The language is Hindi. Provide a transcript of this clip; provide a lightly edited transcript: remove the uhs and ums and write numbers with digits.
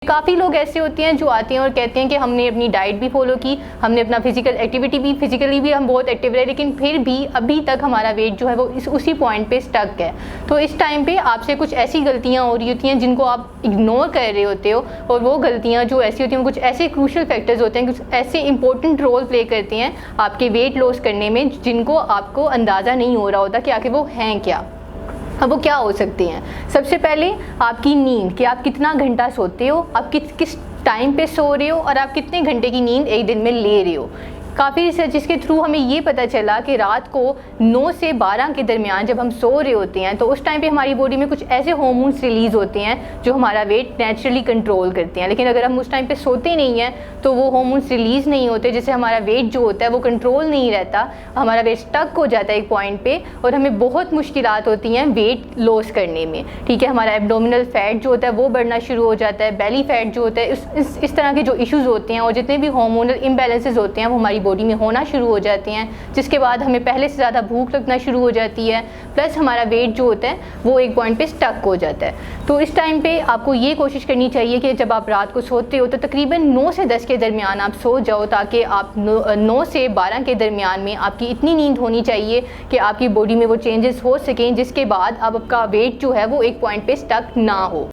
काफ़ी लोग ऐसे होते हैं जो आते हैं और कहते हैं कि हमने अपनी डाइट भी फॉलो की, हमने अपना फिजिकल एक्टिविटी भी, फिजिकली भी हम बहुत एक्टिव रहे, लेकिन फिर भी अभी तक हमारा वेट जो है वो उसी पॉइंट पे स्टक है। तो इस टाइम पे आपसे कुछ ऐसी गलतियां हो रही होती हैं जिनको आप इग्नोर कर रहे होते हो, और वो गलतियां जो ऐसी होती हैं कुछ ऐसे क्रूशल फैक्टर्स होते हैं, कुछ ऐसे इंपॉर्टेंट रोल प्ले करते हैं आपके वेट लॉस करने में, जिनको आपको अंदाज़ा नहीं हो रहा होता कि आखिर वो हैं क्या। अब वो क्या हो सकते हैं? सबसे पहले आपकी नींद, कि आप कितना घंटा सोते हो, आप किस टाइम पे सो रहे हो, और आप कितने घंटे की नींद एक दिन में ले रहे हो। काफ़ी रिसर्च के थ्रू हमें ये पता चला कि रात को 9 से 12 के दरमियान जब हम सो रहे होते हैं तो उस टाइम पे हमारी बॉडी में कुछ ऐसे हार्मोन्स रिलीज़ होते हैं जो हमारा वेट नेचुरली कंट्रोल करते हैं। लेकिन अगर हम उस टाइम पे सोते नहीं हैं तो वो हार्मोन्स रिलीज़ नहीं होते, जिससे हमारा वेट जो होता है वो कंट्रोल नहीं रहता, हमारा वेट स्टक हो जाता है एक पॉइंट पे, और हमें बहुत मुश्किलात होती हैं वेट लॉस करने में। ठीक है, हमारा एब्डोमिनल फैट जो होता है वो बढ़ना शुरू हो जाता है, बेली फैट जो होता है, इस तरह के जो इश्यूज़ होते हैं और जितने भी हार्मोनल इम्बैलेंसेस होते हैं वो हमारी बॉडी में होना शुरू हो जाते हैं, जिसके बाद हमें पहले से ज़्यादा भूख लगना शुरू हो जाती है, प्लस हमारा वेट जो होता है वो एक पॉइंट पे स्टक हो जाता है। तो इस टाइम पे आपको ये कोशिश करनी चाहिए कि जब आप रात को सोते हो तो तकरीबन 9 से 10 के दरमियान आप सो जाओ, ताकि आप 9 से 12 के दरमियान में आपकी इतनी नींद होनी चाहिए कि आपकी बॉडी में वो चेंजेस हो सकें, जिसके बाद आपका वेट जो है वो एक पॉइंट पे स्टक ना हो।